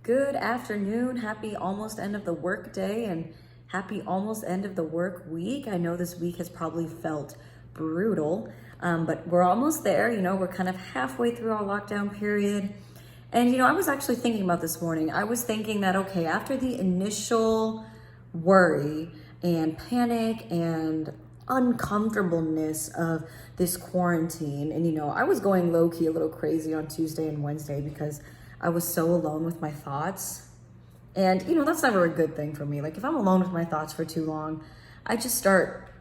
Good afternoon. Happy almost end of the work day and happy almost end of the work week. I know this week has probably felt brutal, but we're almost there. We're kind of halfway through our lockdown period. And, I was actually thinking about this morning. I was thinking that, okay, after the initial worry and panic and uncomfortableness of this quarantine, and, I was going low key a little crazy on Tuesday and Wednesday because I was so alone with my thoughts. And, that's never a good thing for me. Like, if I'm alone with my thoughts for too long, I just start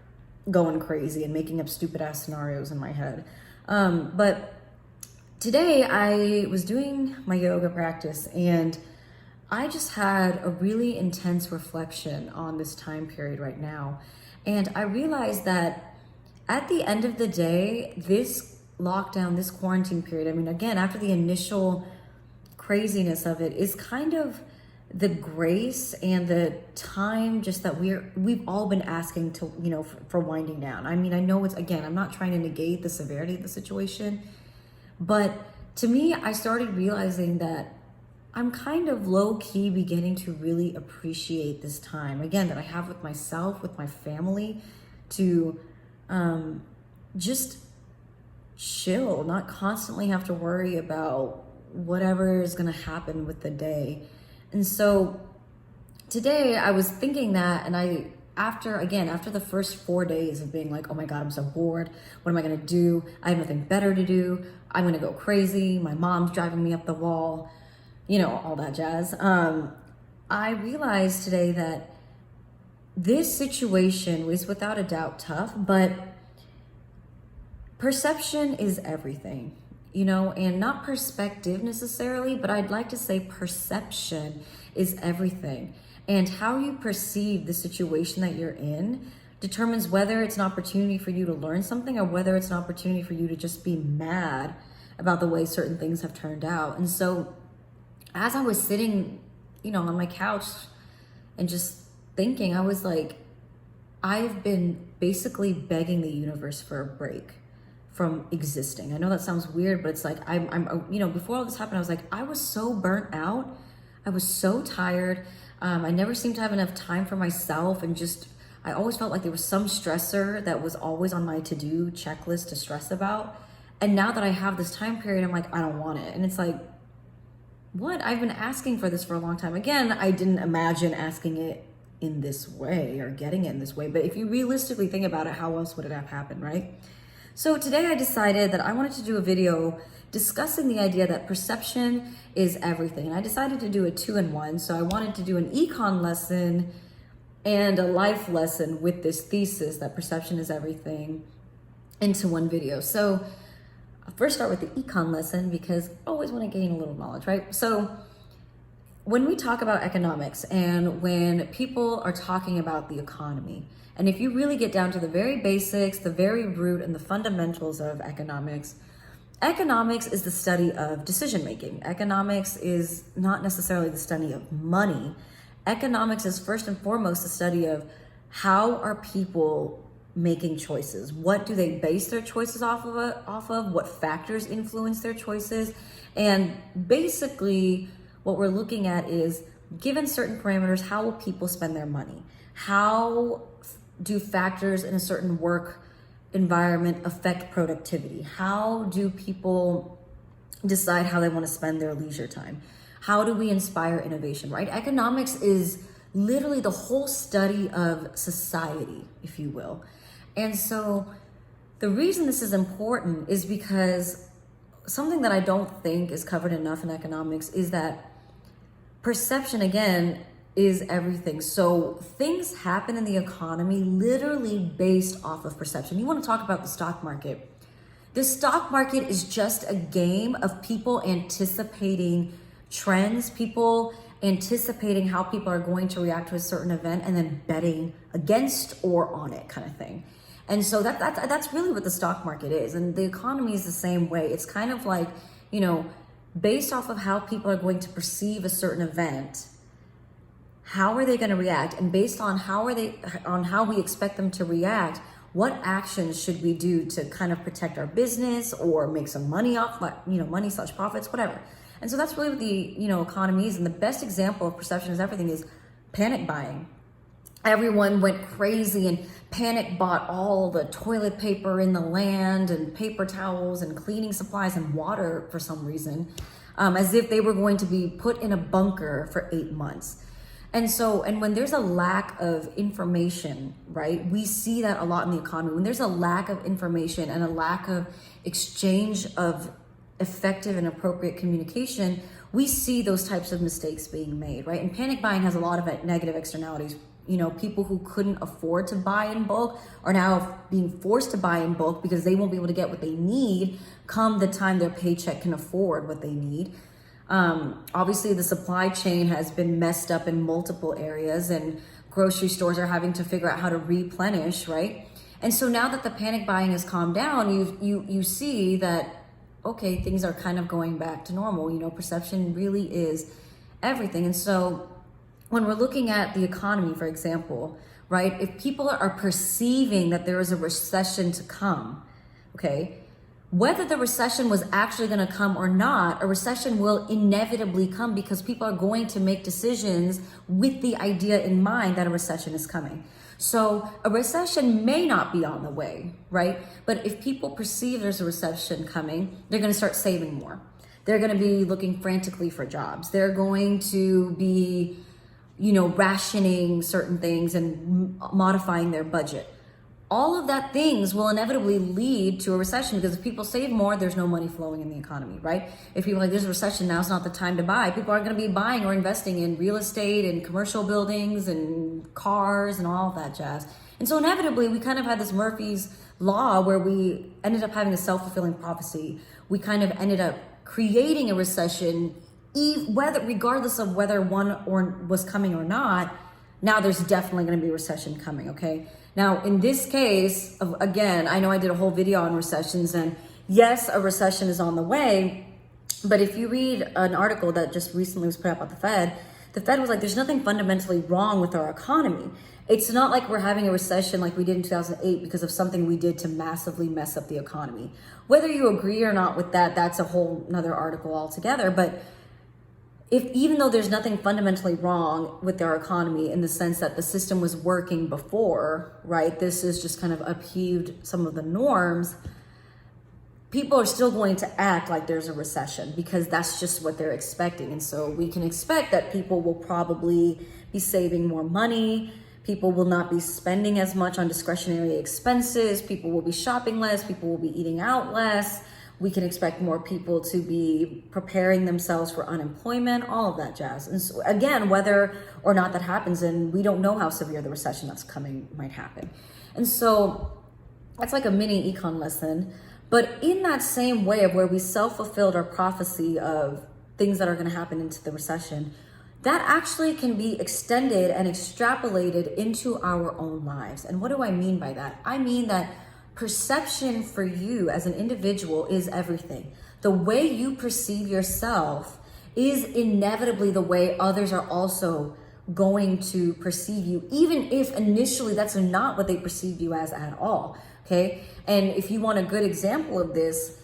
going crazy and making up stupid ass scenarios in my head. But today I was doing my yoga practice and I just had a really intense reflection on this time period right now. And I realized that at the end of the day, this lockdown, this quarantine period, again, after the initial craziness of it, is kind of the grace and the time just that we've all been asking to, for winding down. I know it's, again, I'm not trying to negate the severity of the situation, but to me, I started realizing that I'm kind of low key beginning to really appreciate this time, again, that I have with myself, with my family, to just chill, not constantly have to worry about whatever is going to happen with the day. And so today I was thinking that, and after the first 4 days of being like, oh my God, I'm so bored. What am I going to do? I have nothing better to do. I'm going to go crazy. My mom's driving me up the wall, all that jazz. I realized today that this situation was without a doubt tough, but perception is everything. And not perspective necessarily, but I'd like to say perception is everything. And how you perceive the situation that you're in determines whether it's an opportunity for you to learn something or whether it's an opportunity for you to just be mad about the way certain things have turned out. And so as I was sitting, on my couch and just thinking, I was like, I've been basically begging the universe for a break from existing. I know that sounds weird, but it's like, before all this happened, I was like, I was so burnt out. I was so tired. I never seemed to have enough time for myself. And I always felt like there was some stressor that was always on my to-do checklist to stress about. And now that I have this time period, I'm like, I don't want it. And it's like, what? I've been asking for this for a long time. Again, I didn't imagine asking it in this way or getting it in this way. But if you realistically think about it, how else would it have happened, right? So today I decided that I wanted to do a video discussing the idea that perception is everything. And I decided to do a 2-in-1. So I wanted to do an econ lesson and a life lesson with this thesis that perception is everything into one video. So I'll first start with the econ lesson because I always want to gain a little knowledge, right? So when we talk about economics and when people are talking about the economy, and if you really get down to the very basics, the very root and the fundamentals of economics, economics is the study of decision making. Economics is not necessarily the study of money. Economics is first and foremost the study of how are people making choices? What do they base their choices off of? What factors influence their choices? And basically what we're looking at is, given certain parameters, how will people spend their money? How do factors in a certain work environment affect productivity? How do people decide how they want to spend their leisure time? How do we inspire innovation, right? Economics is literally the whole study of society, if you will. And so the reason this is important is because something that I don't think is covered enough in economics is that perception, again, is everything. So things happen in the economy literally based off of perception. You want to talk about the stock market. The stock market is just a game of people anticipating trends, people anticipating how people are going to react to a certain event and then betting against or on it, kind of thing. And so that's really what the stock market is. And the economy is the same way. It's kind of like, based off of how people are going to perceive a certain event, how are they going to react? And based on how we expect them to react, what actions should we do to kind of protect our business or make some money off, money/profits, whatever. And so that's really what the, economy is. And the best example of perception is everything is panic buying. Everyone went crazy and panic bought all the toilet paper in the land and paper towels and cleaning supplies and water for some reason, as if they were going to be put in a bunker for 8 months. And when there's a lack of information, right, we see that a lot in the economy. When there's a lack of information and a lack of exchange of effective and appropriate communication, we see those types of mistakes being made, right? And panic buying has a lot of negative externalities. People who couldn't afford to buy in bulk are now being forced to buy in bulk because they won't be able to get what they need come the time their paycheck can afford what they need. Obviously, the supply chain has been messed up in multiple areas, and grocery stores are having to figure out how to replenish, right? And so now that the panic buying has calmed down, you see that, okay, things are kind of going back to normal. Perception really is everything. And so when we're looking at the economy, for example, right, if people are perceiving that there is a recession to come, okay, whether the recession was actually going to come or not, a recession will inevitably come because people are going to make decisions with the idea in mind that a recession is coming. So a recession may not be on the way, right? But if people perceive there's a recession coming, they're going to start saving more. They're going to be looking frantically for jobs. They're going to be, rationing certain things and modifying their budget. All of that things will inevitably lead to a recession because if people save more, there's no money flowing in the economy, right? If people are like, there's a recession, now's not the time to buy. People aren't going to be buying or investing in real estate and commercial buildings and cars and all of that jazz. And so inevitably, we kind of had this Murphy's Law where we ended up having a self-fulfilling prophecy. We kind of ended up creating a recession, regardless of whether one was coming or not. Now there's definitely going to be a recession coming, okay? Now, in this case, again, I know I did a whole video on recessions, and yes, a recession is on the way, but if you read an article that just recently was put out by the Fed was like, there's nothing fundamentally wrong with our economy. It's not like we're having a recession like we did in 2008 because of something we did to massively mess up the economy. Whether you agree or not with that, that's a whole nother article altogether, but even though there's nothing fundamentally wrong with our economy in the sense that the system was working before, right? This is just kind of upheaved some of the norms. People are still going to act like there's a recession because that's just what they're expecting. And so we can expect that people will probably be saving more money. People will not be spending as much on discretionary expenses. People will be shopping less. People will be eating out less. We can expect more people to be preparing themselves for unemployment, all of that jazz. And so again, whether or not that happens, and we don't know how severe the recession that's coming might happen. And so that's like a mini econ lesson. But in that same way of where we self-fulfilled our prophecy of things that are going to happen into the recession, that actually can be extended and extrapolated into our own lives. And what do I mean by that? I mean that perception for you as an individual is everything. The way you perceive yourself is inevitably the way others are also going to perceive you, even if initially that's not what they perceive you as at all, okay? And if you want a good example of this,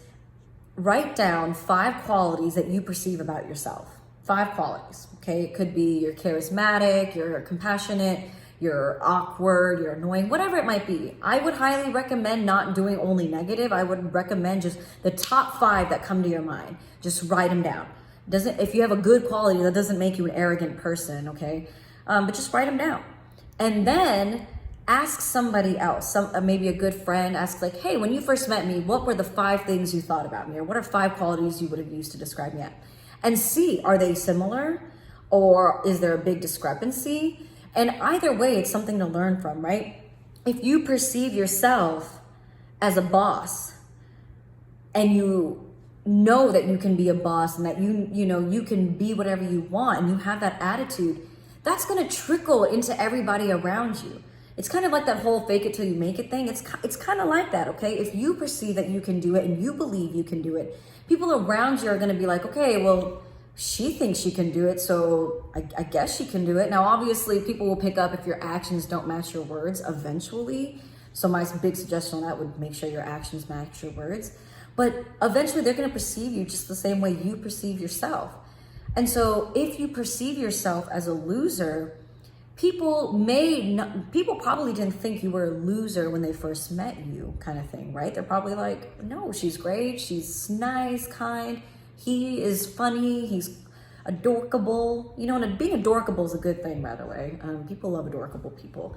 write down 5 qualities that you perceive about yourself. 5 qualities, okay? It could be you're charismatic, you're compassionate, you're awkward, you're annoying, whatever it might be. I would highly recommend not doing only negative. I would recommend just the top 5 that come to your mind. Just write them down. If you have a good quality, that doesn't make you an arrogant person, okay? But just write them down. And then ask somebody else, maybe a good friend, ask like, hey, when you first met me, what were the 5 things you thought about me? Or what are 5 qualities you would have used to describe me? And see, are they similar? Or is there a big discrepancy? And either way, it's something to learn from, right? If you perceive yourself as a boss and you know that you can be a boss and that you can be whatever you want and you have that attitude, that's going to trickle into everybody around you. It's kind of like that whole fake it till you make it thing. It's kind of like that, okay? If you perceive that you can do it and you believe you can do it, people around you are going to be like, okay, well, she thinks she can do it, so I guess she can do it. Now, obviously, people will pick up if your actions don't match your words eventually. So my big suggestion on that would make sure your actions match your words. but eventually they're going to perceive you just the same way you perceive yourself. And so if you perceive yourself as a loser, people probably didn't think you were a loser when they first met you, kind of thing, right? They're probably like, no, she's great, she's nice, kind, he is funny, he's adorkable, and being adorkable is a good thing, by the way. People love adorkable people,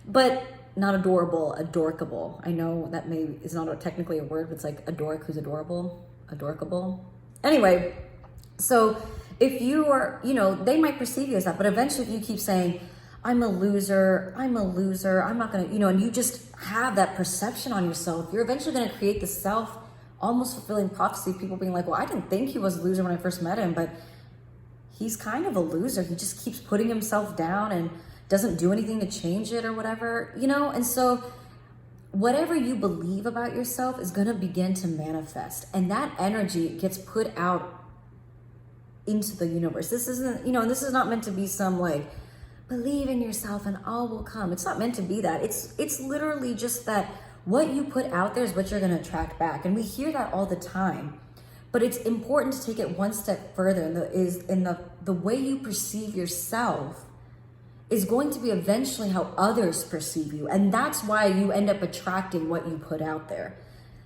but not adorable, adorkable. I know that is not technically a word, but it's like a dork who's adorable, adorkable. Anyway, so if you are, they might perceive you as that, but eventually if you keep saying, I'm a loser, I'm not gonna, and you just have that perception on yourself, you're eventually gonna create this almost fulfilling prophecy, people being like, well, I didn't think he was a loser when I first met him, but he's kind of a loser. He just keeps putting himself down and doesn't do anything to change it or whatever, and so whatever you believe about yourself is gonna begin to manifest, and that energy gets put out into the universe. This isn't, this is not meant to be some like, believe in yourself and all will come. It's not meant to be that. It's literally just that what you put out there is what you're going to attract back. And we hear that all the time, but it's important to take it one step further. And the way you perceive yourself is going to be eventually how others perceive you. And that's why you end up attracting what you put out there.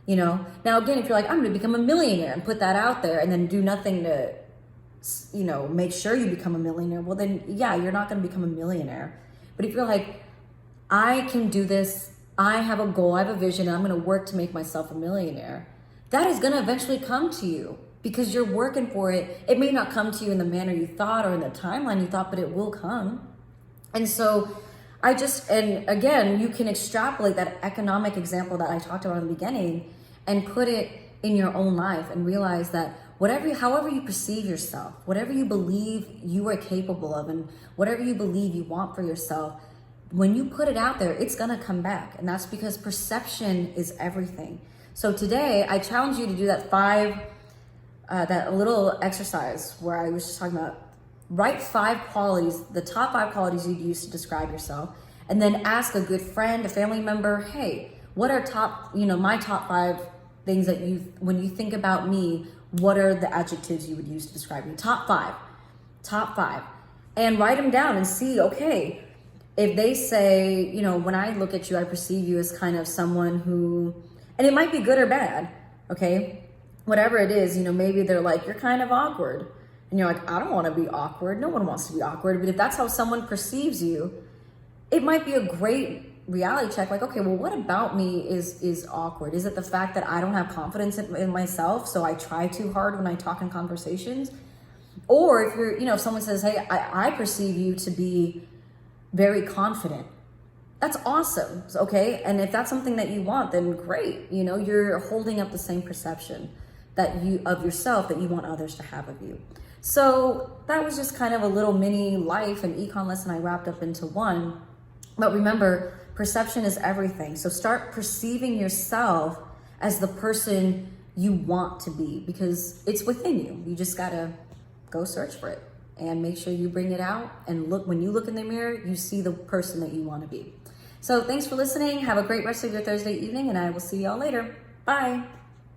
Now again, if you're like, I'm going to become a millionaire and put that out there and then do nothing to make sure you become a millionaire, well then, yeah, you're not going to become a millionaire. But if you're like, I can do this, I have a goal, I have a vision, and I'm going to work to make myself a millionaire, that is going to eventually come to you because you're working for it. It may not come to you in the manner you thought or in the timeline you thought, but it will come. And so and again, you can extrapolate that economic example that I talked about in the beginning and put it in your own life and realize that however you perceive yourself, whatever you believe you are capable of, and whatever you believe you want for yourself, when you put it out there, it's gonna come back. And that's because perception is everything. So today, I challenge you to do that little exercise where I was just talking about, write 5 qualities, the top 5 qualities you'd use to describe yourself, and then ask a good friend, a family member, hey, what are my top 5 things that when you think about me, what are the adjectives you would use to describe me? Top 5, and write them down and see, okay, if they say, when I look at you, I perceive you as kind of someone who, and it might be good or bad, okay? Whatever it is, maybe they're like, you're kind of awkward. And you're like, I don't want to be awkward. No one wants to be awkward. But if that's how someone perceives you, it might be a great reality check. Like, okay, well, what about me is awkward? Is it the fact that I don't have confidence in myself, so I try too hard when I talk in conversations? Or if you're, if someone says, hey, I perceive you to be very confident, that's awesome, okay? And if that's something that you want, then great. You're holding up the same perception of yourself that you want others to have of you. So that was just kind of a little mini life and econ lesson I wrapped up into one. But remember, perception is everything. So start perceiving yourself as the person you want to be, because it's within you. You just gotta go search for it and make sure you bring it out, and when you look in the mirror, you see the person that you want to be. So thanks for listening. Have a great rest of your Thursday evening, and I will see y'all later. Bye.